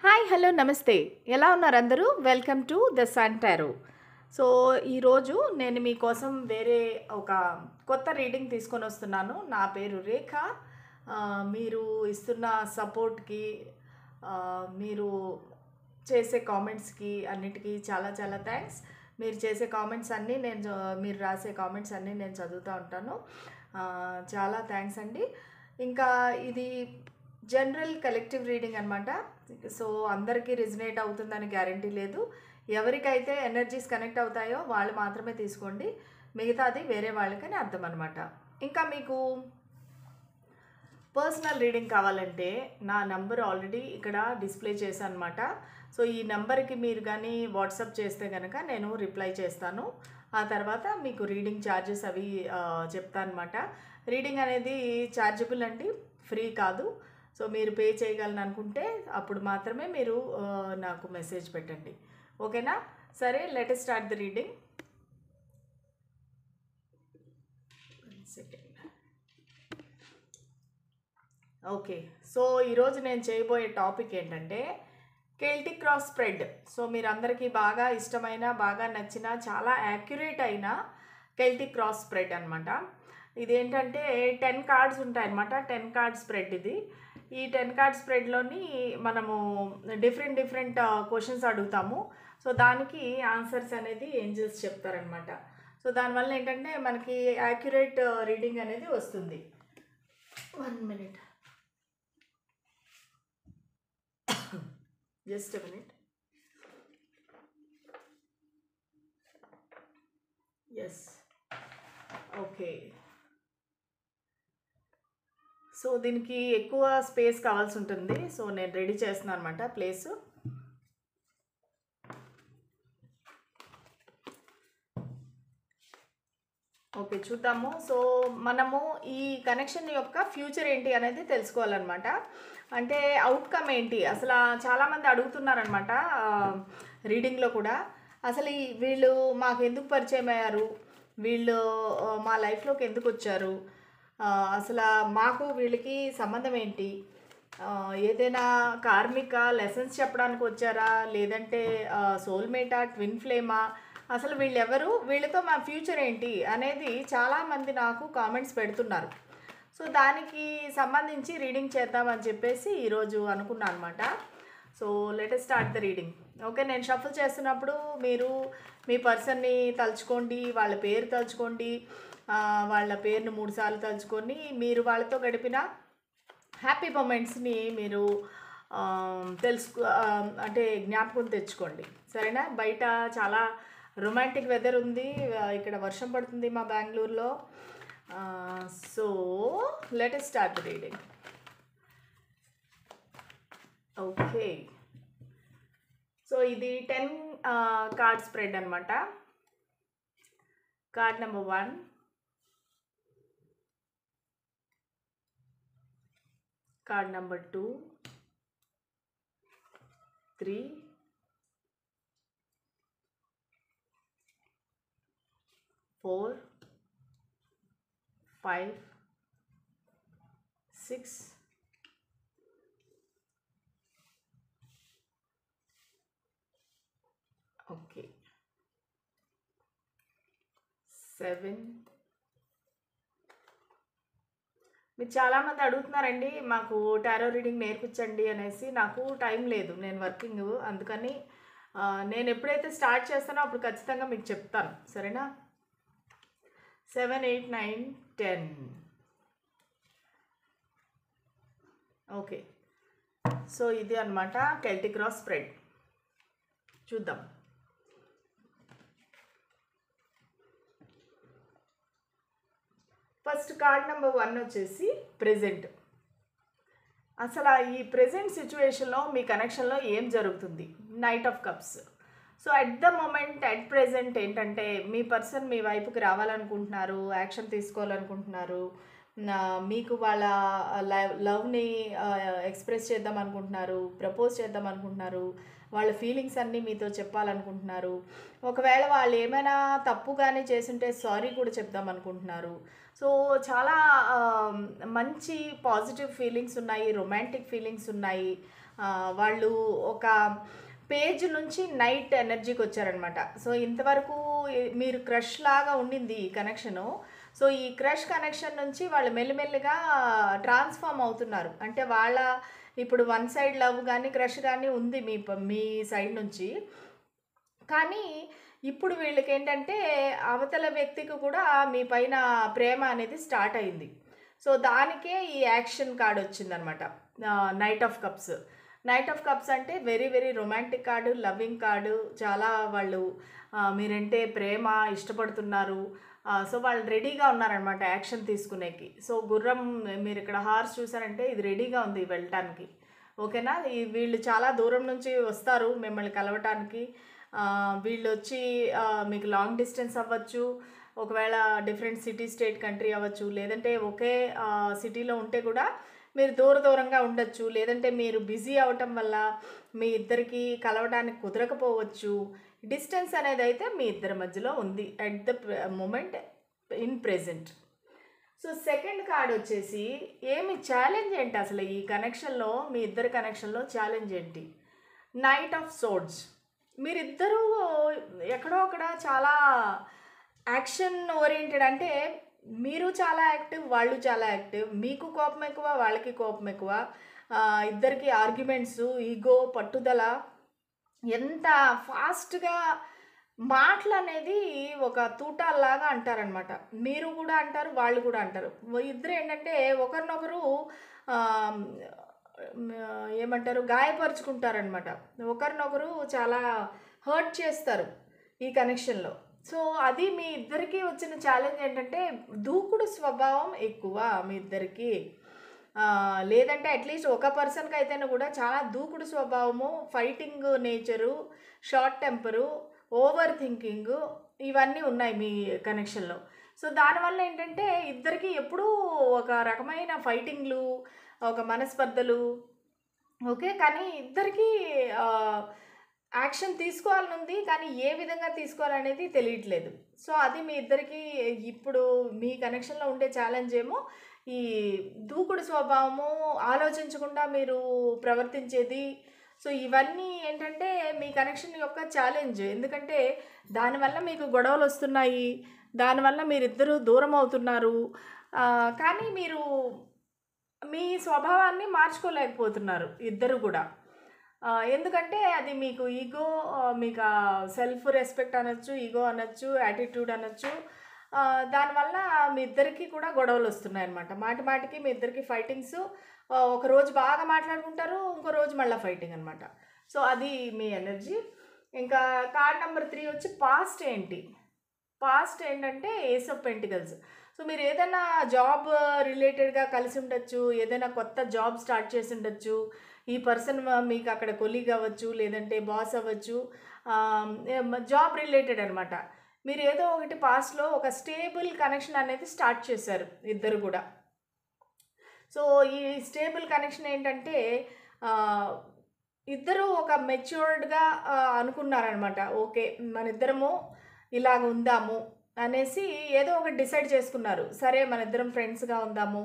Hi hello నమస్తే. ఎలా ఉన్నారు అందరూ? Welcome to the sun tarot. So, ఈరోజు నేను మీకోసం వేరే ఒక కొత్త రీడింగ్ తీసుకొని వస్తున్నాను. నా పేరు రేఖ. మీరు ఇస్తున్న సపోర్ట్‌కి, మీరు చేసే కామెంట్స్‌కి అన్నిటికీ చాలా చాలా థ్యాంక్స్. మీరు చేసే కామెంట్స్ అన్నీ మీరు రాసే కామెంట్స్ అన్నీ నేను చదువుతా ఉంటాను. చాలా థ్యాంక్స్ అండి. ఇంకా ఇది జనరల్ కలెక్టివ్ రీడింగ్ అనమాట. సో అందరికీ రిజనేట్ అవుతుందని గ్యారంటీ లేదు. ఎవరికైతే ఎనర్జీస్ కనెక్ట్ అవుతాయో వాళ్ళు మాత్రమే తీసుకోండి. మిగతాది వేరే వాళ్ళకని అర్థం అనమాట. ఇంకా మీకు పర్సనల్ రీడింగ్ కావాలంటే నా నంబర్ ఆల్రెడీ ఇక్కడ డిస్ప్లే చేశాను అనమాట. సో ఈ నెంబర్కి మీరు కానీ వాట్సాప్ చేస్తే కనుక నేను రిప్లై చేస్తాను. ఆ తర్వాత మీకు రీడింగ్ ఛార్జెస్ అవి చెప్తాను అనమాట. రీడింగ్ అనేది ఛార్జబుల్ అండి, ఫ్రీ కాదు. సో మీరు పే చేయగలను అనుకుంటే అప్పుడు మాత్రమే మీరు నాకు మెసేజ్ పెట్టండి. ఓకేనా? సరే, let us start the reading. Okay, so ఈరోజు నేను చేయబోయే టాపిక్ ఏంటంటే కెల్టిక్ క్రాస్ స్ప్రెడ్. సో మీరందరికీ బాగా ఇష్టమైన, బాగా నచ్చిన, చాలా యాక్యురేట్ అయిన కెల్టిక్ క్రాస్ స్ప్రెడ్ అనమాట. ఇదేంటంటే 10 కార్డ్స్ ఉంటాయన్నమాట. 10 కార్డ్ స్ప్రెడ్ ఇది. ఈ 10 కార్డ్ స్ప్రెడ్లోని మనము డిఫరెంట్ క్వశ్చన్స్ అడుగుతాము. సో దానికి ఆన్సర్స్ అనేది ఏంజల్స్ చెప్తారనమాట. సో దానివల్ల ఏంటంటే మనకి యాక్యురేట్ రీడింగ్ అనేది వస్తుంది. 1 minute, just a minute. Yes, okay. So దీనికి ఎక్కువ స్పేస్ కావాల్సి ఉంటుంది. సో నేను రెడీ చేస్తున్నాను అనమాట ప్లేస్. ఓకే, చూద్దాము. సో మనము ఈ కనెక్షన్ యొక్క ఫ్యూచర్ ఏంటి అనేది తెలుసుకోవాలన్నమాట. అంటే అవుట్కమ్ ఏంటి అసలు చాలామంది అడుగుతున్నారనమాట రీడింగ్లో కూడా. అసలు వీళ్ళు మాకు ఎందుకు పరిచయం అయ్యారు, వీళ్ళు మా లైఫ్లోకి ఎందుకు వచ్చారు, అసలు మాకు వీళ్ళకి సంబంధం ఏంటి, ఏదైనా కార్మిక లెసన్స్ చెప్పడానికి వచ్చారా, లేదంటే సోల్మేటా, ట్విన్ ఫ్లేమా, అసలు వీళ్ళెవరు, వీళ్ళతో మా ఫ్యూచర్ ఏంటి అనేది చాలామంది నాకు కామెంట్స్ పెడుతున్నారు. సో దానికి సంబంధించి రీడింగ్ చేద్దామని చెప్పేసి ఈరోజు అనుకున్నాను అనమాట. So let us start the reading. Okay, నేను షఫల్ చేస్తున్నప్పుడు మీరు మీ పర్సన్ని తలుచుకోండి, వాళ్ళ పేరు తలుచుకోండి, వాళ్ళ పేరును 3 సార్లు తలుచుకొని మీరు వాళ్ళతో గడిపిన హ్యాపీ మూమెంట్స్ని మీరు అంటే జ్ఞాపకం తెచ్చుకోండి. సరేనా? బయట చాలా రొమాంటిక్ వెదర్ ఉంది, ఇక్కడ వర్షం పడుతుంది మా బెంగళూరులో. So let us start the reading. Okay, so ఇది 10 కార్డ్ స్ప్రెడ్ అనమాట. Card number 1, card number 2, 3, 4, 5, 6, 7. మీరు చాలామంది అడుగుతున్నారండి మాకు టారో రీడింగ్ నేర్పించండి అనేసి. నాకు టైం లేదు, నేను వర్కింగ్. అందుకని నేను ఎప్పుడైతే స్టార్ట్ చేస్తానో అప్పుడు ఖచ్చితంగా మీకు చెప్తాను. సరేనా? 7, 8, 9, 10. ఓకే, సో ఇది అనమాట కెల్టిక్ క్రాస్ స్ప్రెడ్. చూద్దాం. ఫస్ట్ కార్డ్ నెంబర్ 1 వచ్చేసి ప్రెజెంట్. అసలు ఈ ప్రెజెంట్ సిచ్యువేషన్లో మీ కనెక్షన్లో ఏం జరుగుతుంది? Knight of cups. So at the moment, at present ఏంటంటే మీ పర్సన్ మీ వైపుకి రావాలనుకుంటున్నారు, యాక్షన్ తీసుకోవాలనుకుంటున్నారు, మీకు వాళ్ళ లవ్ని ఎక్స్ప్రెస్ చేద్దాం అనుకుంటున్నారు, ప్రపోజ్ చేద్దాం అనుకుంటున్నారు, వాళ్ళ ఫీలింగ్స్ అన్నీ మీతో చెప్పాలనుకుంటున్నారు. ఒకవేళ వాళ్ళు ఏమైనా తప్పుగానే చేసుంటే సారీ కూడా చెప్దాం అనుకుంటున్నారు. సో చాలా మంచి పాజిటివ్ ఫీలింగ్స్ ఉన్నాయి, రొమాంటిక్ ఫీలింగ్స్ ఉన్నాయి. వాళ్ళు ఒక పేజ్ నుంచి నైట్ ఎనర్జీకి వచ్చారనమాట. సో ఇంతవరకు మీరు క్రష్ లాగా ఉండింది ఈ కనెక్షను. సో ఈ క్రష్ కనెక్షన్ నుంచి వాళ్ళు మెల్లిమెల్లిగా ట్రాన్స్ఫార్మ్ అవుతున్నారు. అంటే వాళ్ళ ఇప్పుడు వన్ సైడ్ లవ్ కానీ క్రష్ కానీ ఉంది మీ సైడ్ నుంచి. కానీ ఇప్పుడు వీళ్ళకేంటంటే అవతల వ్యక్తికి కూడా మీ పైన ప్రేమ అనేది స్టార్ట్ అయింది. సో దానికే ఈ యాక్షన్ కార్డ్ వచ్చిందనమాట. Knight of cups. Knight of cups అంటే very very romantic card, loving card. చాలా వాళ్ళు మీరంటే ప్రేమ ఇష్టపడుతున్నారు. సో వాళ్ళు రెడీగా ఉన్నారనమాట యాక్షన్ తీసుకునేకి. సో గుర్రం మీరు ఇక్కడ హార్స్ చూసారంటే ఇది రెడీగా ఉంది వెళ్ళటానికి. ఓకేనా. వీళ్ళు చాలా దూరం నుంచి వస్తారు మిమ్మల్ని కలవటానికి. వీళ్ళు వచ్చి మీకు లాంగ్ డిస్టెన్స్ అవ్వచ్చు, ఒకవేళ డిఫరెంట్ సిటీ స్టేట్ కంట్రీ అవ్వచ్చు, లేదంటే ఒకే సిటీలో ఉంటే కూడా మీరు దూరంగా ఉండొచ్చు, లేదంటే మీరు బిజీ అవటం వల్ల మీ ఇద్దరికి కలవడానికి కుదరకపోవచ్చు. డిస్టెన్స్ అనేది అయితే మీ ఇద్దరి మధ్యలో ఉంది at the moment in present. So second card వచ్చేసి ఏమి ఛాలెంజ్ ఏంటి అసలు ఈ కనెక్షన్లో, మీ ఇద్దరి కనెక్షన్లో ఛాలెంజ్ ఏంటి? Knight of swords. మీరిద్దరూ ఎక్కడో అక్కడ చాలా యాక్షన్ ఓరియంటెడ్. అంటే మీరు చాలా యాక్టివ్, వాళ్ళు చాలా యాక్టివ్. మీకు కోపం ఎక్కువ, వాళ్ళకి కోపం ఎక్కువ. ఇద్దరికి ఆర్గ్యుమెంట్స్, ఈగో, పట్టుదల. ఎంత ఫాస్ట్గా మాటలు అనేది ఒక తూటాల్లాగా అంటారనమాట. మీరు కూడా అంటారు, వాళ్ళు కూడా అంటారు. ఇద్దరు ఏంటంటే ఒకరినొకరు ఏమంటారు గాయపరుచుకుంటారనమాట. ఒకరినొకరు చాలా హర్ట్ చేస్తారు ఈ కనెక్షన్లో. సో అది మీ ఇద్దరికి వచ్చిన ఛాలెంజ్ ఏంటంటే దూకుడు స్వభావం ఎక్కువ మీ ఇద్దరికి. లేదంటే అట్లీస్ట్ ఒక పర్సన్కి అయితేనే కూడా చాలా దూకుడు స్వభావము, fighting nature, short temper, over thinking, ఇవన్నీ ఉన్నాయి మీ కనెక్షన్లో. సో దానివల్ల ఏంటంటే ఇద్దరికి ఎప్పుడూ ఒక రకమైన ఫైటింగ్లు, ఒక మనస్పర్ధలు. ఓకే. కానీ ఇద్దరికి యాక్షన్ తీసుకోవాలని ఉంది, కానీ ఏ విధంగా తీసుకోవాలనేది తెలియట్లేదు. సో అది మీ ఇద్దరికి ఇప్పుడు మీ కనెక్షన్లో ఉండే ఛాలెంజ్ ఏమో ఈ దూకుడు స్వభావము, ఆలోచించకుండా మీరు ప్రవర్తించేది. సో ఇవన్నీ ఏంటంటే మీ కనెక్షన్ యొక్క ఛాలెంజ్. ఎందుకంటే దానివల్ల మీకు గొడవలు వస్తున్నాయి, దానివల్ల మీరిద్దరూ దూరం అవుతున్నారు. కానీ మీరు మీ స్వభావాన్ని మార్చుకోలేకపోతున్నారు ఇద్దరు కూడా. ఎందుకంటే అది మీకు ఈగో, మీకు సెల్ఫ్ రెస్పెక్ట్ అనొచ్చు, ఈగో అనొచ్చు, యాటిట్యూడ్ అనొచ్చు. దానివల్ల మీ ఇద్దరికి కూడా గొడవలు వస్తున్నాయి అన్నమాట. మాటికి మీ ఇద్దరికి ఫైటింగ్స్. ఒకరోజు బాగా మాట్లాడుకుంటారు, ఇంకో రోజు మళ్ళీ ఫైటింగ్ అనమాట. సో అది మీ ఎనర్జీ. ఇంకా కార్డ్ నెంబర్ 3 వచ్చి పాస్ట్ ఏంటి? పాస్ట్ ఏంటంటే ఏస్ ఆఫ్ పెంటికల్స్. సో మీరు ఏదైనా జాబ్ రిలేటెడ్గా కలిసి ఉండొచ్చు, ఏదైనా కొత్త జాబ్ స్టార్ట్ చేసి ఉండొచ్చు. ఈ పర్సన్ మీకు అక్కడ కొలీగ్ అవ్వచ్చు, లేదంటే బాస్ అవ్వచ్చు. జాబ్ రిలేటెడ్ అనమాట. మీరు ఏదో ఒకటి పాస్ట్లో ఒక స్టేబుల్ కనెక్షన్ అనేది స్టార్ట్ చేశారు ఇద్దరు కూడా. సో ఈ స్టేబుల్ కనెక్షన్ ఏంటంటే ఇద్దరు ఒక మెచ్యూర్డ్గా అనుకున్నారనమాట. ఓకే, మన ఇద్దరము ఇలాగ ఉందాము అనేసి ఏదో ఒకటి డిసైడ్ చేసుకున్నారు. సరే మన ఇద్దరం ఫ్రెండ్స్గా ఉందాము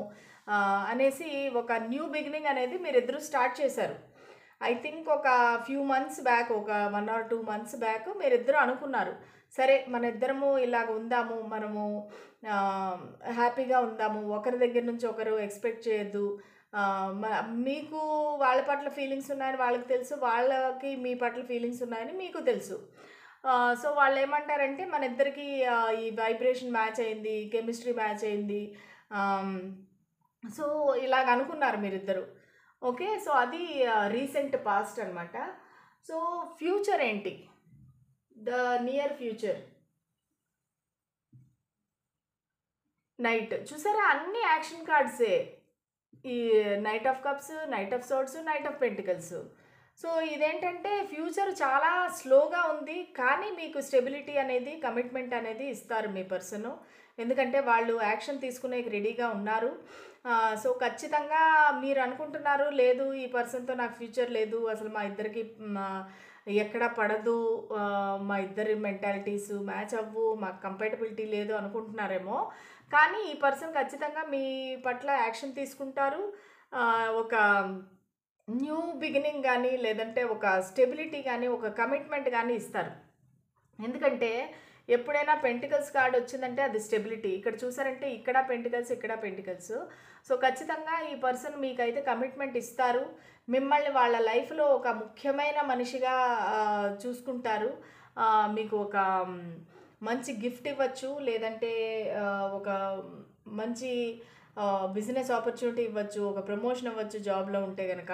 అనేసి ఒక న్యూ బిగినింగ్ అనేది మీరిద్దరూ స్టార్ట్ చేశారు. ఐ థింక్ ఒక ఫ్యూ మంత్స్ బ్యాక్, ఒక 1 or 2 months బ్యాక్ మీరిద్దరూ అనుకున్నారు, సరే మన ఇద్దరము ఇలాగ ఉందాము, మనము హ్యాపీగా ఉందాము, ఒకరి దగ్గర నుంచి ఒకరు ఎక్స్పెక్ట్ చేయొద్దు. మీకు వాళ్ళ పట్ల ఫీలింగ్స్ ఉన్నాయని వాళ్ళకి తెలుసు, వాళ్ళకి మీ పట్ల ఫీలింగ్స్ ఉన్నాయని మీకు తెలుసు. సో వాళ్ళు ఏమంటారంటే మన ఇద్దరికి ఈ వైబ్రేషన్ మ్యాచ్ అయింది, కెమిస్ట్రీ మ్యాచ్ అయింది. సో ఇలాగ అనుకున్నారు మీరిద్దరు. ఓకే. సో అది రీసెంట్ పాస్ట్ అనమాట. సో ఫ్యూచర్ ఏంటి? The near future. నైట్ చూసారా, అన్ని యాక్షన్ కార్డ్సే. ఈ night of cups, knight of swords, knight of pentacles. So ఇదేంటంటే ఫ్యూచర్ చాలా స్లోగా ఉంది, కానీ మీకు స్టెబిలిటీ అనేది, కమిట్మెంట్ అనేది ఇస్తారు మీ పర్సను. ఎందుకంటే వాళ్ళు యాక్షన్ తీసుకునే రెడీగా ఉన్నారు. సో ఖచ్చితంగా మీరు అనుకుంటున్నారు, లేదు ఈ పర్సన్తో నాకు ఫ్యూచర్ లేదు, అసలు మా ఇద్దరికి ఎక్కడ పడదు, మా ఇద్దరి మెంటాలిటీస్ మ్యాచ్ అవ్వు, మాకు కంపాటబిలిటీ లేదు అనుకుంటున్నారేమో. కానీ ఈ పర్సన్ ఖచ్చితంగా మీ పట్ల యాక్షన్ తీసుకుంటారు. ఒక న్యూ బిగినింగ్ గానీ, లేదంటే ఒక స్టెబిలిటీ గానీ, ఒక కమిట్మెంట్ గానీ ఇస్తారు. ఎందుకంటే ఎప్పుడైనా పెంటికల్స్ కార్డ్ వచ్చిందంటే అది స్టెబిలిటీ. ఇక్కడ చూసారంటే ఇక్కడ పెంటికల్స్, ఇక్కడ పెంటికల్స్. సో, ఖచ్చితంగా ఈ పర్సన్ మీకైతే కమిట్మెంట్ ఇస్తారు. మిమ్మల్ని వాళ్ళ లైఫ్‌లో ఒక ముఖ్యమైన మనిషిగా చూసుకుంటారు. మీకు ఒక మంచి గిఫ్ట్ ఇవ్వచ్చు. లేదంటే ఒక మంచి బిజినెస్ ఆపర్చునిటీ ఇవ్వచ్చు. ఒక ప్రమోషన్ ఇవ్వచ్చు జాబ్‌లో ఉంటే గనక.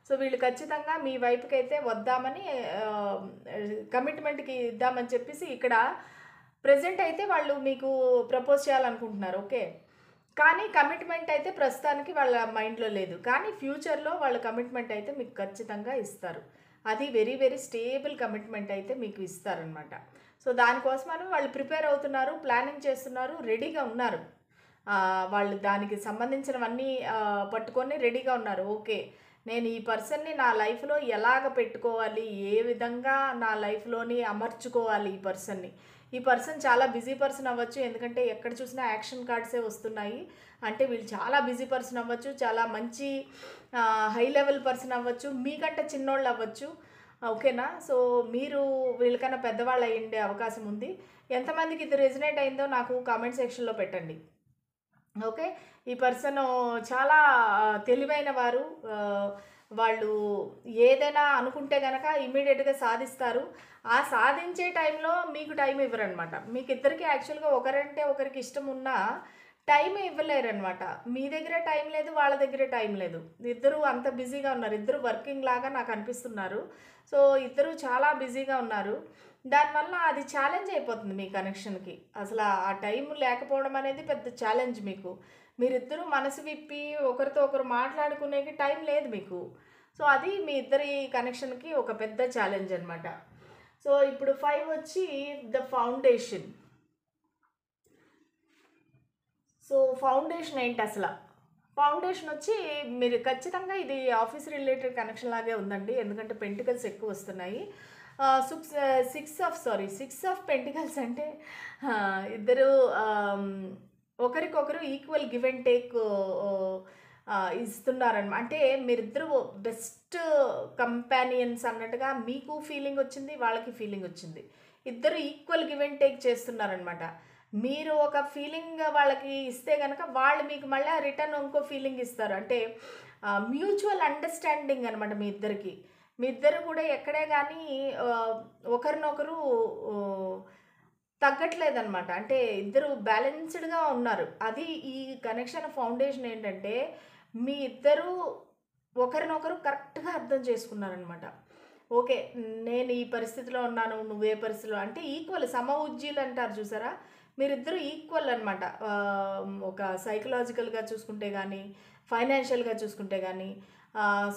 సో, వీళ్ళు ఖచ్చితంగా మీ వైపుకైతే వద్దామని ఆహ్, కమిట్మెంట్‌కి ఇద్దామని చెప్పేసి ఇక్కడ ప్రెజెంట్ అయితే వాళ్ళు మీకు ప్రపోజ్ చేయాలనుకుంటున్నారు. ఓకే. కానీ కమిట్మెంట్ అయితే ప్రస్తుతానికి వాళ్ళ మైండ్‌లో లేదు. కానీ ఫ్యూచర్‌లో వాళ్ళు కమిట్మెంట్ అయితే మీకు ఖచ్చితంగా ఇస్తారు. అది వెరీ, వెరీ స్టేబుల్ కమిట్మెంట్ అయితే మీకు ఇస్తారనమాట. సో, దానికోసమని వాళ్ళు ప్రిపేర్ అవుతున్నారు, ప్లానింగ్ చేస్తున్నారు, రెడీగా ఉన్నారు. వాళ్ళు దానికి సంబంధించినవన్నీ పట్టుకొని రెడీగా ఉన్నారు. ఓకే. నేను ఈ పర్సన్‌ని నా లైఫ్‌లో ఎలాగ పెట్టుకోవాలి? ఏ విధంగా నా లైఫ్‌లోని అమర్చుకోవాలి ఈ పర్సన్‌ని? ఈ పర్సన్ చాలా బిజీ పర్సన్ అవ్వచ్చు. ఎందుకంటే ఎక్కడ చూసినా యాక్షన్ కార్డ్సే వస్తున్నాయి. అంటే వీళ్ళు చాలా బిజీ పర్సన్ అవ్వచ్చు. చాలా మంచి హై లెవెల్ పర్సన్ అవ్వచ్చు. మీకంటే చిన్నోళ్ళు అవ్వచ్చు. ఓకేనా? సో, మీరు వీళ్ళకన్నా పెద్దవాళ్ళు అయ్యుండే అవకాశం ఉంది. ఎంతమందికి ఇది రెజొనేట్ అయిందో నాకు కామెంట్ సెక్షన్‌లో పెట్టండి. ఓకే. ఈ పర్సను చాలా తెలివైన వారు. వాళ్ళు ఏదైనా అనుకుంటే గనక ఇమ్మీడియేట్‌గా సాధిస్తారు. ఆ సాధించే టైంలో మీకు టైం ఇవ్వరనమాట. మీకిద్దరికీ యాక్చువల్‌గా ఒకరంటే ఒకరికి ఇష్టం ఉన్నా టైం ఇవ్వలేరనమాట. మీ దగ్గర టైం లేదు, వాళ్ళ దగ్గర టైం లేదు. ఇద్దరు అంత బిజీగా ఉన్నారు. ఇద్దరు వర్కింగ్ లాగా నాకు అనిపిస్తున్నారు. సో, ఇద్దరు చాలా బిజీగా ఉన్నారు. దానివల్ల అది ఛాలెంజ్ అయిపోతుంది మీ కనెక్షన్‌కి. అసల ఆ టైం లేకపోవడం అనేది పెద్ద ఛాలెంజ్ మీకు. మీరిద్దరూ మనసు విప్పి ఒకరితో ఒకరు మాట్లాడుకునేకి టైం లేదు మీకు. సో, అది మీ ఇద్దరి కనెక్షన్‌కి ఒక పెద్ద ఛాలెంజ్ అనమాట. సో, ఇప్పుడు 5 వచ్చి ద ఫౌండేషన్. సో, ఫౌండేషన్ ఏంటసల? ఫౌండేషన్ వచ్చి మీరు ఖచ్చితంగా ఇది ఆఫీస్ రిలేటెడ్ కనెక్షన్ లాగే ఉందండి. ఎందుకంటే పెంటికల్స్ ఎక్కువొస్తున్నాయి. 6 ఆఫ్ పెంటికల్స్ అంటే ఇద్దరు ఒకరికొకరు ఈక్వల్ గివ్ అండ్ టేక్ ఇస్తున్నారనమాట. అంటే మీరిద్దరు బెస్ట్ కంపానియన్స్ అన్నట్టుగా మీకు ఫీలింగ్ వచ్చింది, వాళ్ళకి ఫీలింగ్ వచ్చింది. ఇద్దరు ఈక్వల్ గివ్ అండ్ టేక్ చేస్తున్నారనమాట. మీరు ఒక ఫీలింగ్ వాళ్ళకి ఇస్తే గనక వాళ్ళు మీకు మళ్ళా రిటర్న్ ఇంకో ఫీలింగ్ ఇస్తారు. అంటే మ్యూచువల్ అండర్‌స్టాండింగ్ అనమాట మీ ఇద్దరికి. మీ ఇద్దరు కూడా ఎక్కడే గానీ ఒకరినొకరు ఆహ్, తగ్గట్లేదనమాట. అంటే ఇద్దరు బ్యాలెన్స్‌డ్‌గా ఉన్నారు. అది ఈ కనెక్షన్ ఫౌండేషన్ ఏంటంటే, మీ ఇద్దరూ ఒకరినొకరు కరెక్ట్‌గా అర్థం చేసుకున్నారనమాట. ఓకే. నేను ఈ పరిస్థితిలో ఉన్నాను. నువ్వే పరిస్థితిలో అంటే ఈక్వల్ సమఉజ్జీలు అంటారు చూసారా? మీరిద్దరూ ఈక్వల్ అనమాట. ఒక సైకలాజికల్‌గా చూసుకుంటే గానీ, ఫైనాన్షియల్‌గా చూసుకుంటే గానీ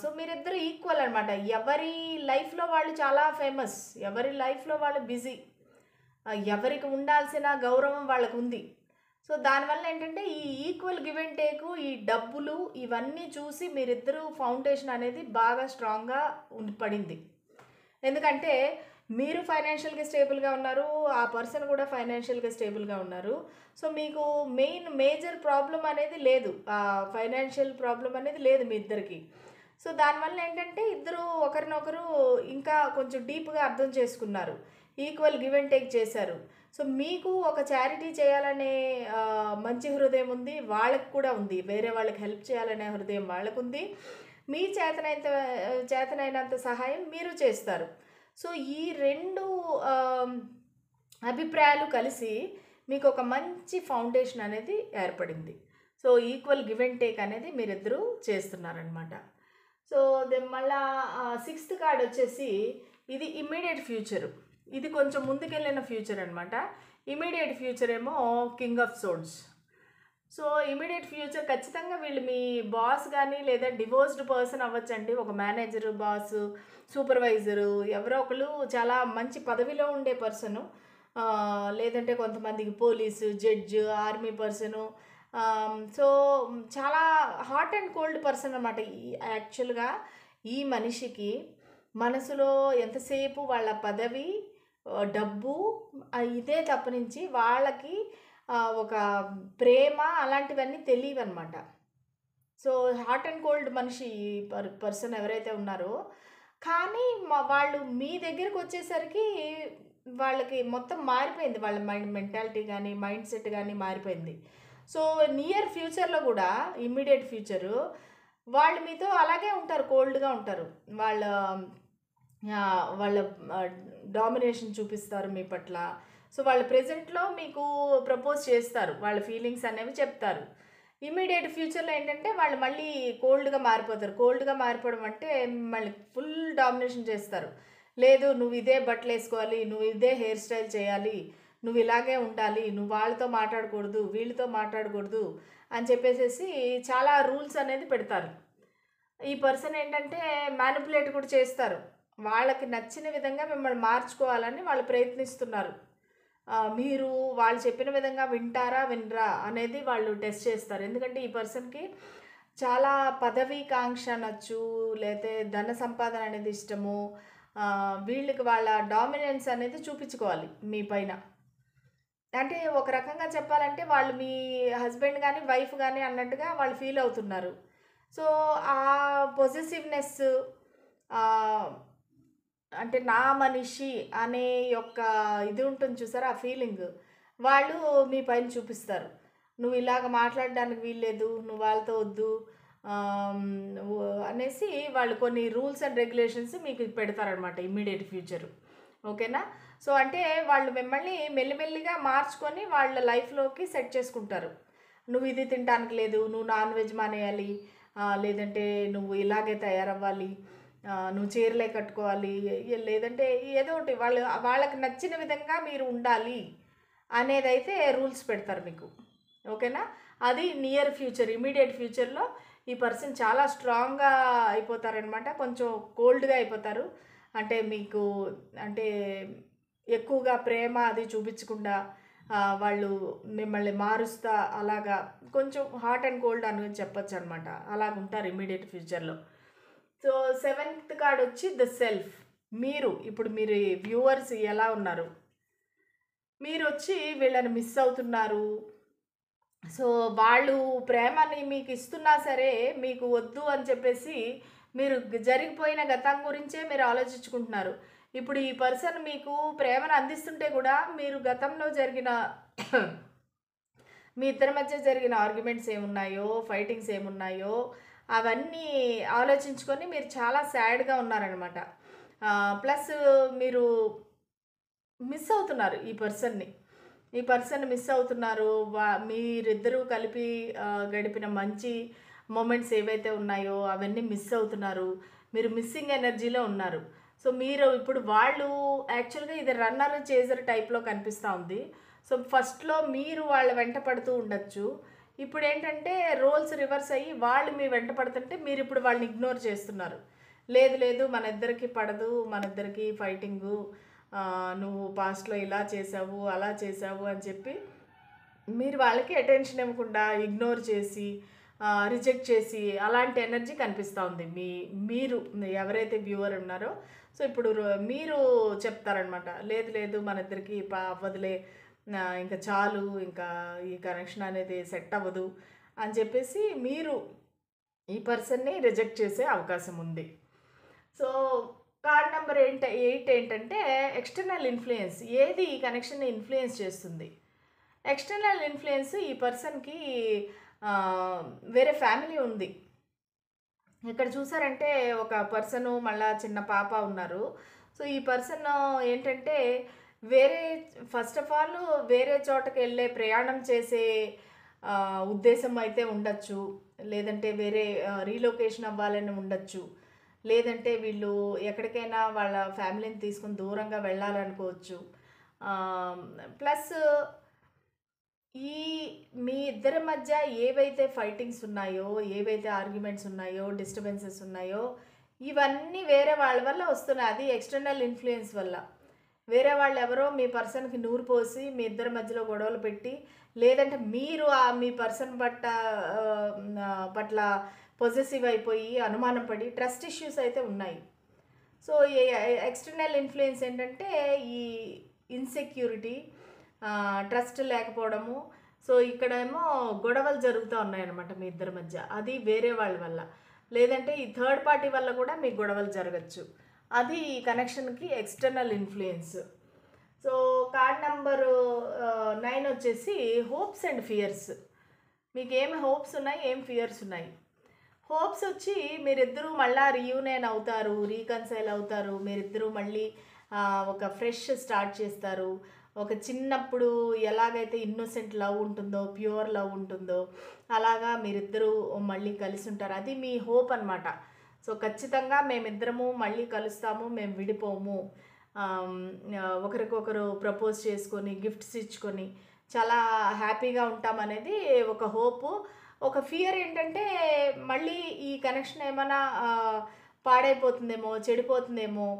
సో, మీరిద్దరూ ఈక్వల్ అనమాట. ఎవరి లైఫ్‌లో వాళ్ళు చాలా ఫేమస్. ఎవరి లైఫ్‌లో వాళ్ళు బిజీ. ఎవరికి ఉండాల్సిన గౌరవం వాళ్ళకుంది. సో, దానివల్ల ఏంటంటే ఈ ఈక్వల్ గివ్ అండ్ టేకు, ఈ డబ్బులు ఇవన్నీ చూసి మీరిద్దరూ ఫౌండేషన్ అనేది బాగా స్ట్రాంగ్‌గా పడింది. ఎందుకంటే మీరు ఫైనాన్షియల్‌గా స్టేబుల్‌గా ఉన్నారు. ఆ పర్సన్ కూడా ఫైనాన్షియల్‌గా స్టేబుల్‌గా ఉన్నారు. సో, మీకు మేజర్ ప్రాబ్లమ్ అనేది లేదు. ఫైనాన్షియల్ ప్రాబ్లమ్ అనేది లేదు మీ ఇద్దరికీ. సో, దానివల్ల ఏంటంటే ఇద్దరు ఒకరినొకరు ఇంకా కొంచెం డీప్‌గా అర్థం చేసుకున్నారు. ఈక్వల్ గివ్ అండ్ టేక్ చేశారు. సో, మీకు ఒక చారిటీ చేయాలనే మంచి హృదయం ఉంది. వాళ్ళకి కూడా ఉంది. వేరే వాళ్ళకి హెల్ప్ చేయాలనే హృదయం వాళ్ళకుంది. మీ చేతనైనంత సహాయం మీరు చేస్తారు. సో, ఈ 2 ఆహ్, అభిప్రాయాలు కలిసి మీకొక మంచి ఫౌండేషన్ అనేది ఏర్పడింది. So, equal give and take అనేది మీరిద్దరూ చేస్తున్నారనమాట. సో, మళ్ళా సిక్స్త్ కార్డ్ వచ్చేసి ఇది ఇమ్మీడియేట్ ఫ్యూచరు. ఇది కొంచెం ముందుకెళ్ళిన ఫ్యూచర్ అనమాట. ఇమ్మీడియేట్ ఫ్యూచర్ ఏమో king of swords. So, immediate future ఖచ్చితంగా వీళ్ళు మీ బాస్ గానీ, లేదా డివోర్స్డ్ పర్సన్ అవ్వచ్చండి. ఒక మేనేజరు, బాసు, సూపర్వైజరు ఎవరో ఒకళ్ళు చాలా మంచి పదవిలో ఉండే పర్సను. లేదంటే కొంతమందికి police, judge, army person. So, చాలా హాట్ అండ్ కోల్డ్ పర్సన్ అనమాట. యాక్చువల్‌గా ఈ మనిషికి మనసులో ఎంతసేపు వాళ్ళ పదవి, డబ్బు ఇదే తప్పనించి వాళ్ళకి ఒక ప్రేమ అలాంటివన్నీ తెలీవనమాట. సో హాట్ అండ్ కోల్డ్ మనిషి పర్సన్ ఎవరైతే ఉన్నారో, కానీ వాళ్ళు మీ దగ్గరికి వచ్చేసరికి వాళ్ళకి మొత్తం మారిపోయింది. వాళ్ళ మెంటాలిటీ గానీ, మైండ్ సెట్ గానీ మారిపోయింది. సో నియర్ ఫ్యూచర్‌లో గూడా ఇమ్మీడియేట్ ఫ్యూచరు వాళ్ళు మీతో అలాగే ఉంటారు. కోల్డ్‌గా ఉంటారు. వాళ్ళ వాళ్ళ డామినేషన్ చూపిస్తారు మీ పట్ల. సో వాళ్ళు ప్రెజెంట్‌లో మీకు ప్రపోజ్ చేస్తారు. వాళ్ళ ఫీలింగ్స్ అనేవి చెప్తారు. ఇమ్మీడియేట్ ఫ్యూచర్‌లో ఏంటంటే వాళ్ళు మళ్ళీ కోల్డ్‌గా మారిపోతారు. కోల్డ్‌గా మారిపోవడం అంటే మిమ్మల్ని ఫుల్ డామినేషన్ చేస్తారు. లేదు, నువ్వు ఇదే బట్టలేసుకోవాలి, నువ్వు ఇదే హెయిర్ స్టైల్ చేయాలి, నువ్వు ఇలాగే ఉండాలి, నువ్వు వాళ్ళతో మాట్లాడకూడదు, వీళ్ళతో మాట్లాడకూడదు అని చెప్పేసేసి చాలా రూల్స్ అనేది పెడతారు. ఈ పర్సన్ ఏంటంటే మ్యానిపులేట్ కూడా చేస్తారు. వాళ్ళకి నచ్చిన విధంగా మిమ్మల్ని మార్చుకోవాలని వాళ్ళు ప్రయత్నిస్తున్నారు. మీరు వాళ్ళు చెప్పిన విధంగా వింటారా? వినరా? అనేది వాళ్ళు టెస్ట్ చేస్తారు. ఎందుకంటే ఈ పర్సన్‌కి చాలా పదవీకాంక్ష అనొచ్చు, లేతే ధన సంపాదన అనేది ఇష్టము. వీళ్ళకి వాళ్ళ డామినెన్స్ అనేది చూపించుకోవాలి మీ పైన. అంటే ఒక రకంగా చెప్పాలంటే వాళ్ళు మీ హస్బెండ్ గాని, వైఫ్ గాని అన్నట్టుగా వాళ్ళు ఫీల్ అవుతున్నారు. సో, ఆ పొసెసివ్‌నెస్ ఆహ్, అంటే నా మనిషి అనే యొక్క ఇది ఉంటుంది చూసారా? ఆ ఫీలింగ్ వాళ్ళు మీ పైన చూపిస్తారు. నువ్వు ఇలాగ మాట్లాడడానికి వీల్లేదు, నువ్వు వాళ్ళతో వద్దు నువ్వు అనేసి వాళ్ళు కొన్ని రూల్స్ అండ్ రెగ్యులేషన్స్ మీకు పెడతారనమాట ఇమ్మీడియేట్ ఫ్యూచరు. ఓకేనా? సో, అంటే వాళ్ళు మిమ్మల్ని మెల్లిమెల్లిగా మార్చుకొని వాళ్ళ లైఫ్‌లోకి సెట్ చేసుకుంటారు. నువ్వు ఇది తినటానికి లేదు, నువ్వు నాన్ వెజ్ మానేయాలి, లేదంటే నువ్వు ఇలాగే తయారవ్వాలి, నువ్వు చీరలే కట్టుకోవాలి, లేదంటే ఏదో ఒకటి వాళ్ళకి నచ్చిన విధంగా మీరు ఉండాలి అనేదైతే రూల్స్ పెడతారు మీకు. ఓకేనా? అది నియర్ ఫ్యూచర్. ఇమ్మీడియేట్ ఫ్యూచర్‌లో ఈ పర్సన్ చాలా స్ట్రాంగ్‌గా అయిపోతారనమాట. కొంచెం కోల్డ్‌గా అయిపోతారు. అంటే మీకు అంటే ఎక్కువగా ప్రేమ అది చూపించకుండా వాళ్ళు మిమ్మల్ని మారుస్తా అలాగా కొంచెం హాట్ అండ్ కోల్డ్ అని చెప్పొచ్చనమాట. అలాగుంటారు ఇమ్మీడియేట్ ఫ్యూచర్‌లో. సో, సెవెంత్ కార్డ్ వచ్చి ద సెల్ఫ్. ఇప్పుడు మీరు వ్యూవర్స్ ఎలా ఉన్నారు? మీరొచ్చి వీళ్ళని మిస్ అవుతున్నారు. సో, వాళ్ళు ప్రేమని మీకు ఇస్తున్నా సరే, మీకు వద్దు అని చెప్పేసి మీరు జరిగిపోయిన గతం గురించే మీరు ఆలోచించుకుంటున్నారు. ఇప్పుడు ఈ పర్సన్ మీకు ప్రేమను అందిస్తుంటే కూడా మీరు గతంలో జరిగిన మీ ఇద్దరి మధ్య జరిగిన ఆర్గ్యుమెంట్స్ ఏమున్నాయో, ఫైటింగ్స్ ఏమున్నాయో అవన్నీ ఆలోచించుకొని మీరు చాలా సాడ్‌గా ఉన్నారనమాట. ప్లస్ మీరు మిస్ అవుతున్నారు ఈ పర్సన్‌ని. ఈ పర్సన్ మిస్ అవుతున్నారు. మీరిద్దరూ కలిపి గడిపిన మంచి మొమెంట్స్ ఏవైతే ఉన్నాయో అవన్నీ మిస్ అవుతున్నారు. మీరు మిస్సింగ్ ఎనర్జీలో ఉన్నారు. సో, మీరు ఇప్పుడు వాళ్ళు యాక్చువల్‌గా ఇది రన్నర్, చేజర్ టైప్‌లో కనిపిస్తా ఉంది. సో, ఫస్ట్‌లో మీరు వాళ్ళ వెంట పడుతూ ఉండొచ్చు. ఇప్పుడేంటంటే రోల్స్ రివర్స్ అయ్యి వాళ్ళు మీ వెంట పడుతుంటే మీరిప్పుడు వాళ్ళని ఇగ్నోర్ చేస్తున్నారు. లేదు లేదు మనిద్దరికీ పడదు, మనిద్దరికీ ఫైటింగు, నువ్వు పాస్ట్‌లో ఇలా చేశావు, అలా చేశావు అని చెప్పి మీరు వాళ్ళకి అటెన్షన్ ఇవ్వకుండా ఇగ్నోర్ చేసి, రిజెక్ట్ చేసి అలాంటి ఎనర్జీ కనిపిస్తూ ఉంది. మీరు ఎవరైతే వ్యూవర్ ఉన్నారో సో, ఇప్పుడు మీరు చెప్తారనమాట. లేదు లేదు మనిద్దరికీ అవ్వదులే, ఇంకా చాలు, ఇంకా ఈ కనెక్షన్ అనేది సెట్ అవ్వదు అని చెప్పేసి మీరు ఈ పర్సన్‌ని రిజెక్ట్ చేసే అవకాశం ఉంది. సో, కార్డ్ నంబర్ 8 ఏంటంటే ఎక్స్టర్నల్ ఇన్‌ఫ్లుయెన్స్. ఏది ఈ కనెక్షన్‌ని ఇన్‌ఫ్లుయెన్స్ చేస్తుంది? ఎక్స్టర్నల్ ఇన్‌ఫ్లుయెన్స్ ఈ పర్సన్‌కి వేరే ఫ్యామిలీ ఉంది. ఇక్కడ చూసారంటే ఒక పర్సను మళ్ళా చిన్న పాప ఉన్నారు. సో, ఈ పర్సన్ ఏంటంటే వేరే ఫస్ట్ ఆఫ్ ఆల్ వేరే చోటకెళ్ళే ప్రయాణం చేసే ఉద్దేశం అయితే ఉండొచ్చు. లేదంటే వేరే రీలొకేషన్ అవ్వాలని ఉండొచ్చు. లేదంటే వీళ్ళు ఎక్కడికైనా వాళ్ళ ఫ్యామిలీని తీసుకొని దూరంగా వెళ్ళాలనుకోవచ్చు. ప్లస్ ఈ మీ ఇద్దరి మధ్య ఏవైతే ఫైటింగ్స్ ఉన్నాయో, ఏవైతే ఆర్గ్యుమెంట్స్ ఉన్నాయో, డిస్టర్బెన్సెస్ ఉన్నాయో, ఇవన్నీ వేరే వాళ్ళ వల్ల వస్తున్నాయి. అది ఎక్స్టర్నల్ ఇన్‌ఫ్లుయెన్స్ వల్ల. వేరే వాళ్ళెవరో మీ పర్సన్‌కి నూరు పోసి, మీ ఇద్దరి మధ్యలో గొడవలు పెట్టి, లేదంటే మీరు మీ పర్సన్ పట్ల పొసెసివ్ అయిపోయి, అనుమానం పడి, ట్రస్ట్ ఇష్యూస్ అయితే ఉన్నాయి. సో, ఎక్స్టర్నల్ ఇన్‌ఫ్లుయెన్స్ ఏంటంటే ఈ ఇన్‌సెక్యూరిటీ, ట్రస్ట్ లేకపోవడము, సో ఇక్కడేమో గొడవలు జరుగుతూ ఉన్నాయన్నమాట మీ ఇద్దరి మధ్య. అది వేరే వాళ్ళ వల్ల. లేదంటే ఈ థర్డ్ పార్టీ వల్ల కూడా మీకు గొడవలు జరగచ్చు. అది ఈ కనెక్షన్‌కి external influence. So card number 9 వచ్చేసి హోప్స్ అండ్ ఫియర్స్. మీకేం హోప్స్ ఉన్నాయి, ఏం ఫియర్స్ ఉన్నాయి. హోప్స్ వచ్చి మీరిద్దరూ మళ్ళా రీయూనియన్ అవుతారు, రీకన్సైల్ అవుతారు. మీరిద్దరూ మళ్ళీ ఒక ఫ్రెష్ స్టార్ట్ చేస్తారు. ఒక చిన్నప్పుడు ఎలాగైతే ఇన్నోసెంట్ లవ్ ఉంటుందో, ప్యూర్ లవ్ ఉంటుందో, అలాగా మీరిద్దరూ మళ్ళీ కలిసి ఉంటారు. అది మీ హోప్ అనమాట. సో ఖచ్చితంగా మేమిద్దరము మళ్ళీ కలుస్తాము, మేము విడిపోము. ఒకరికొకరు ప్రపోజ్ చేసుకొని, గిఫ్ట్స్ ఇచ్చుకొని చాలా హ్యాపీగా ఉంటామనేది ఒక హోపు. ఒక ఫియర్ ఏంటంటే మళ్ళీ ఈ కనెక్షన్ ఏమైనా పాడైపోతుందేమో, చెడిపోతుందేమో,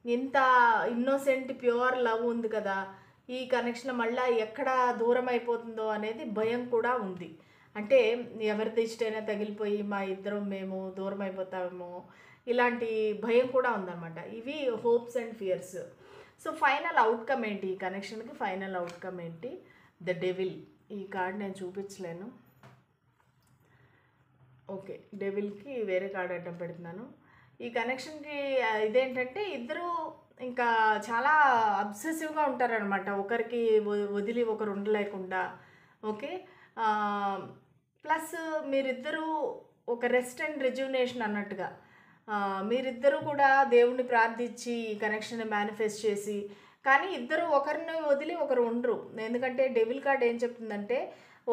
ఇంత ఇన్నోసెంట్ ప్యూర్ లవ్ ఉంది కదా, ఈ కనెక్షన్ మళ్ళీ ఎక్కడ దూరం అయిపోతుందో అనేది భయం కూడా ఉంది. అంటే ఎవరిది ఇష్టమైనా తగిలిపోయి మా ఇద్దరం మేము దూరం అయిపోతామేమో, ఇలాంటి భయం కూడా ఉందన్నమాట. ఇవి hopes and fears. So final outcome ఏంటి, ఈ కనెక్షన్కి ఫైనల్ అవుట్కమ్ ఏంటి? The devil. ఈ కార్డ్ నేను చూపించలేను. ఓకే, డెవిల్కి వేరే కార్డ్ అడ్డం పెడుతున్నాను. ఈ కనెక్షన్కి ఇదేంటంటే ఇద్దరు ఇంకా చాలా అబ్సెసివ్గా ఉంటారనమాట, ఒకరికి వదిలి ఒకరు ఉండలేకుండా. ఓకే, ప్లస్ మీరిద్దరూ ఒక రెస్ట్ అండ్ రెజ్యునేషన్ అన్నట్టుగా మీరిద్దరూ కూడా దేవుణ్ణి ప్రార్థించి ఈ కనెక్షన్ మేనిఫెస్ట్ చేసి, కానీ ఇద్దరు ఒకరిని వదిలి ఒకరు ఉండరు. ఎందుకంటే డెవిల్ కార్డ్ ఏం చెప్తుందంటే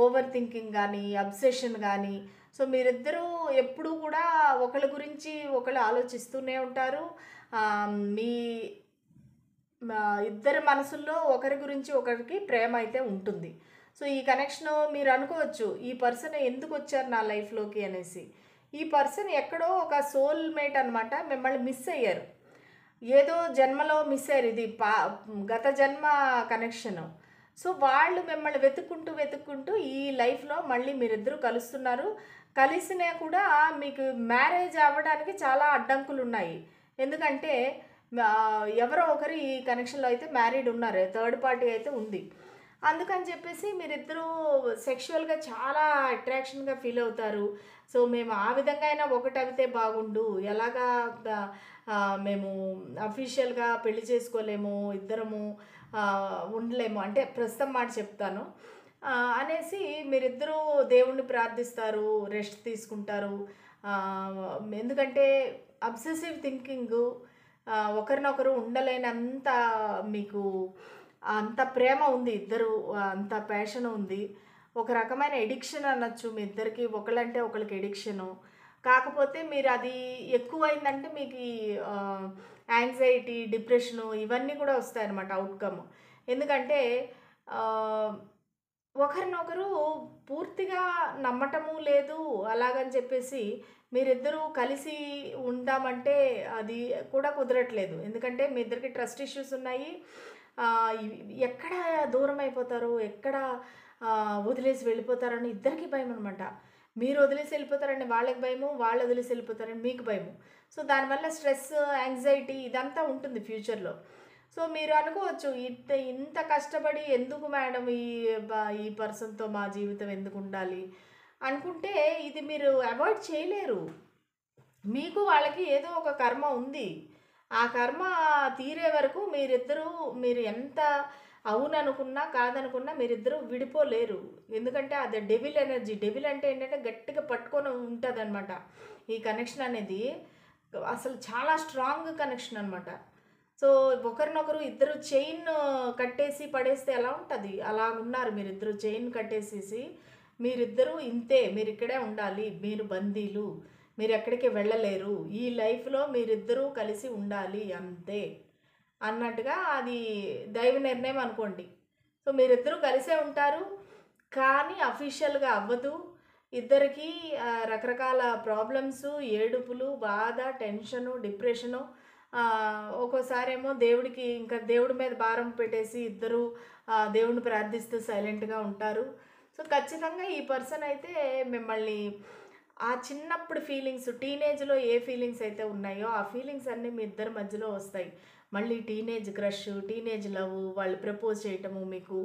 ఓవర్ థింకింగ్ కానీ, అబ్సెషన్ కానీ. సో మీరిద్దరూ ఎప్పుడూ కూడా ఒకరి గురించి ఒకరు ఆలోచిస్తూనే ఉంటారు. మీ ఇద్దరి మనసుల్లో ఒకరి గురించి ఒకరికి ప్రేమ అయితే ఉంటుంది. సో ఈ కనెక్షన్ మీరు అనుకోవచ్చు, ఈ పర్సన్ ఎందుకు వచ్చారు నా లైఫ్లోకి అనేసి. ఈ పర్సన్ ఎక్కడో ఒక సోల్ మేట్ అనమాట, మిమ్మల్ని మిస్ అయ్యారు. ఏదో జన్మలో మిస్ అయ్యారు. ఇది గత జన్మ కనెక్షను. సో వాళ్ళు మిమ్మల్ని వెతుక్కుంటూ ఈ లైఫ్లో మళ్ళీ మీరిద్దరూ కలుస్తున్నారు. కలిసినా కూడా మీకు మ్యారేజ్ అవ్వడానికి చాలా అడ్డంకులు ఉన్నాయి. ఎందుకంటే ఎవరో ఒకరు ఈ కనెక్షన్లో అయితే మ్యారీడ్ ఉన్నారు, థర్డ్ పార్టీ అయితే ఉంది. అందుకని చెప్పేసి మీరిద్దరూ సెక్షువల్గా చాలా అట్రాక్షన్గా ఫీల్ అవుతారు. సో మేము ఆ విధంగా అయినా ఒకటవితే బాగుండు, ఎలాగా మేము అఫీషియల్గా పెళ్లి చేసుకోలేము, ఇద్దరము ఉండలేము అంటే ప్రస్తుతం మాట చెప్తాను అనేసి మీరిద్దరూ దేవుణ్ణి ప్రార్థిస్తారు, రెస్ట్ తీసుకుంటారు. ఎందుకంటే అబ్సెసివ్ థింకింగు, ఒకరినొకరు ఉండలేనంత మీకు అంత ప్రేమ ఉంది, ఇద్దరు అంత ప్యాషన్ ఉంది. ఒక రకమైన ఎడిక్షన్ అనొచ్చు మీ ఇద్దరికి, ఒకళ్ళంటే ఒకరికి ఎడిక్షను. కాకపోతే మీరు అది ఎక్కువైందంటే మీకు యాంగ్జైటీ, డిప్రెషను ఇవన్నీ కూడా వస్తాయన్నమాట అవుట్కమ్. ఎందుకంటే ఒకరినొకరు పూర్తిగా నమ్మటము లేదు. అలాగని చెప్పేసి మీరిద్దరూ కలిసి ఉందామంటే అది కూడా కుదరట్లేదు. ఎందుకంటే మీ ఇద్దరికి ట్రస్ట్ ఇష్యూస్ ఉన్నాయి. ఎక్కడ దూరం అయిపోతారు, ఎక్కడ వదిలేసి వెళ్ళిపోతారని ఇద్దరికి భయం అనమాట. మీరు వదిలేసి వెళ్ళిపోతారని వాళ్ళకి భయము, వాళ్ళు వదిలేసి వెళ్ళిపోతారని మీకు భయము. సో దానివల్ల స్ట్రెస్, యాంగ్జైటీ ఇదంతా ఉంటుంది ఫ్యూచర్లో. సో మీరు అనుకోవచ్చు, ఇంత కష్టపడి ఎందుకు మేడం ఈ పర్సన్తో మా జీవితం ఎందుకు ఉండాలి అనుకుంటే, ఇది మీరు అవాయిడ్ చేయలేరు. మీకు వాళ్ళకి ఏదో ఒక కర్మ ఉంది. ఆ కర్మ తీరే వరకు మీరు ఎంత అవుననుకున్నా కాదనుకున్నా మీరిద్దరూ విడిపోలేరు. ఎందుకంటే అది డెవిల్ ఎనర్జీ. డెవిల్ అంటే ఏంటంటే గట్టిగా పట్టుకొని ఉంటుందన్నమాట. ఈ కనెక్షన్ అనేది అసలు చాలా స్ట్రాంగ్ కనెక్షన్ అనమాట. సో ఒకరినొకరు ఇద్దరు చైన్ కట్టేసి పడేస్తే ఎలా ఉంటుంది, అలా ఉన్నారు మీరిద్దరు. చైన్ కట్టేసేసి మీరిద్దరూ ఇంతే, మీరు ఇక్కడే ఉండాలి, మీరు బందీలు, మీరు ఎక్కడికి వెళ్ళలేరు, ఈ లైఫ్లో మీరిద్దరూ కలిసి ఉండాలి అంతే అన్నట్టుగా అది దైవ నిర్ణయం అనుకోండి. సో మీరిద్దరూ కలిసే ఉంటారు, కానీ అఫీషియల్గా అవ్వదు. ఇద్దరికీ రకరకాల ప్రాబ్లమ్స్, ఏడుపులు, బాధ, టెన్షను, డిప్రెషను. ఒక్కోసారేమో దేవుడికి ఇంకా దేవుడి మీద భారం పెట్టేసి ఇద్దరు దేవుడిని ప్రార్థిస్తూ సైలెంట్గా ఉంటారు. సో ఖచ్చితంగా ఈ పర్సన్ అయితే మిమ్మల్ని ఆ చిన్నప్పుడు ఫీలింగ్స్, టీనేజ్లో ఏ ఫీలింగ్స్ అయితే ఉన్నాయో ఆ ఫీలింగ్స్ అన్నీ మీ ఇద్దరి మధ్యలో వస్తాయి. మళ్ళీ టీనేజ్ క్రష్, టీనేజ్ లవ్, వాళ్ళు ప్రపోజ్ చేయటము, మీకు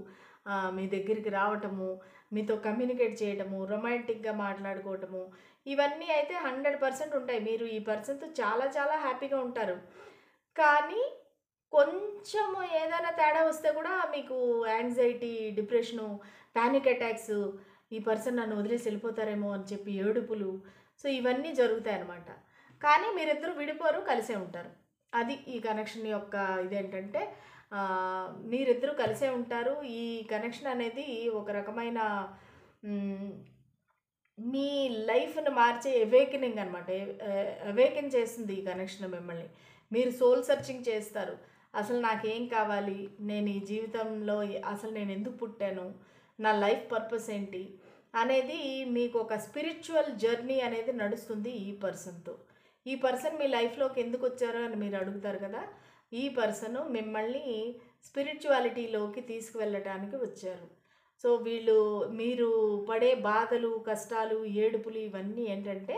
మీ దగ్గరికి రావటము, మీతో కమ్యూనికేట్ చేయడము, రొమాంటిక్‌గా మాట్లాడుకోవటము, ఇవన్నీ అయితే 100% ఉంటాయి. మీరు ఈ పర్సన్‌తో చాలా చాలా హ్యాపీగా ఉంటారు. కానీ కొంచెము ఏదైనా తేడా వస్తే కూడా మీకు యాంగ్జైటీ, డిప్రెషను, పానిక్ అటాక్స్, ఈ పర్సన్ నన్ను వదిలేసి వెళ్ళిపోతారేమో అని చెప్పి ఏడుపులు, సో ఇవన్నీ జరుగుతాయన్నమాట. కానీ మీరిద్దరూ విడిపోరు, కలిసే ఉంటారు. అది ఈ కనెక్షన్ యొక్క ఇదేంటంటే మీరిద్దరూ కలిసే ఉంటారు. ఈ కనెక్షన్ అనేది ఒక రకమైన హ్మ్, మీ లైఫ్‌ని మార్చే అవేకెనింగ్ అనమాట. అవేకెన్ చేస్తుంది ఈ కనెక్షన్ మిమ్మల్ని. మీరు సోల్ సెర్చింగ్ చేస్తారు. అసలు నాకేం కావాలి? నేను ఈ జీవితంలో అసలు నేనెందుకు పుట్టాను? నా లైఫ్ పర్పస్ ఏంటి? అనేది మీకు ఒక స్పిరిచ్యువల్ జర్నీ అనేది నడుస్తుంది ఈ పర్సన్‌తో. ఈ పర్సన్ మీ లైఫ్‌లోకి ఎందుకొచ్చారు అని మీరు అడుగుతారు కదా! ఈ పర్సను మిమ్మల్ని స్పిరిచ్యువాలిటీలోకి తీసుకువెళ్ళటానికి వచ్చారు. సో, మీరు పడే బాధలు, కష్టాలు, ఏడుపులు ఇవన్నీ ఏంటంటే,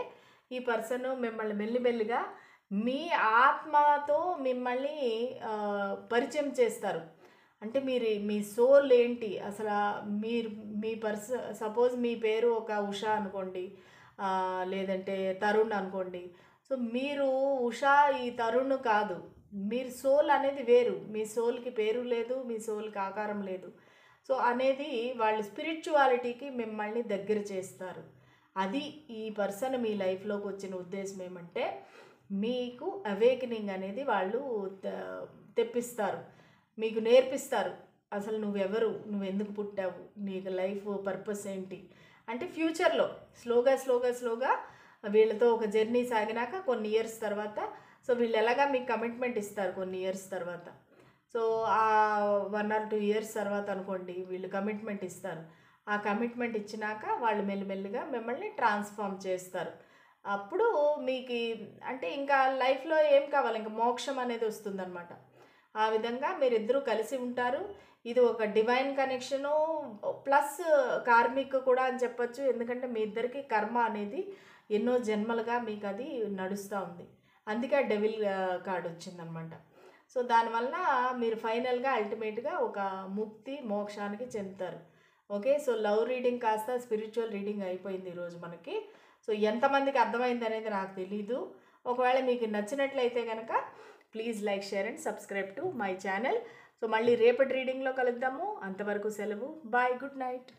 ఈ పర్సను మిమ్మల్ని మెల్లిమెల్లిగా మీ ఆత్మతో మిమ్మల్ని పరిచయం చేస్తారు. అంటే మీ సోల్ ఏంటి? అసలా మీరు మీ సపోజ్ మీ పేరు ఒక ఉషా అనుకోండి. లేదంటే తరుణ్ అనుకోండి. సో, మీరు ఉషా, ఈ తరుణ్ కాదు. మీరు సోల్ అనేది వేరు. మీ సోల్‌కి పేరు లేదు. మీ సోల్‌కి ఆకారం లేదు. సో, అనేది వాళ్ళు స్పిరిచ్యువాలిటీకి మిమ్మల్ని దగ్గర చేస్తారు. అది ఈ పర్సన్ మీ లైఫ్‌లోకి వచ్చిన ఉద్దేశం ఏమంటే, మీకు అవేకెనింగ్ అనేది వాళ్ళు త తెప్పిస్తారు. మీకు నేర్పిస్తారు. అసలు నువ్వెవరు? నువ్వెందుకు పుట్టావు? నీకు లైఫ్ పర్పస్ ఏంటి? అంటే ఫ్యూచర్‌లో స్లోగా వీళ్ళతో ఒక జర్నీ సాగినాక కొన్ని ఇయర్స్ తర్వాత, సో, వీళ్ళు ఎలాగా మీకు కమిట్మెంట్ ఇస్తారు కొన్ని ఇయర్స్ తర్వాత. సో, 1 ఆర్ 2 ఇయర్స్ తర్వాత అనుకోండి వీళ్ళు కమిట్మెంట్ ఇస్తారు. ఆ కమిట్మెంట్ ఇచ్చినాక వాళ్ళు మెల్లిమెల్లిగా మిమ్మల్ని ట్రాన్స్‌ఫార్మ్ చేస్తారు. అప్పుడు మీకి అంటే ఇంకా లైఫ్‌లో ఏం కావాలి? ఇంక మోక్షం అనేది వస్తుందనమాట. ఆ విధంగా మీరిద్దరూ కలిసి ఉంటారు. ఇది ఒక డివైన్ కనెక్షను ప్లస్ కార్మిక్ కూడా అని చెప్పొచ్చు. ఎందుకంటే మీ ఇద్దరికీ కర్మ అనేది ఎన్నో జన్మలుగా మీకది నడుస్తా ఉంది. అందుకే ఆ డెవిల్ కార్డ్ వచ్చిందనమాట. సో, దానివల్ల మీరు ఫైనల్‌గా అల్టిమేట్‌గా ఒక ముక్తి, మోక్షానికి చెందుతారు. ఓకే. సో, లవ్ రీడింగ్ కాస్త స్పిరిచ్యువల్ రీడింగ్ అయిపోయింది ఈరోజు మనకి. సో, ఎంతమందికి అర్థమైందనేది నాకు తెలీదు. ఒకవేళ మీకు నచ్చినట్లయితే గనక please like, share and subscribe to my channel. So, మళ్ళీ రేపటి రీడింగ్‌లో కలుద్దాము. అంతవరకు సెలవు. బాయ్. Good night.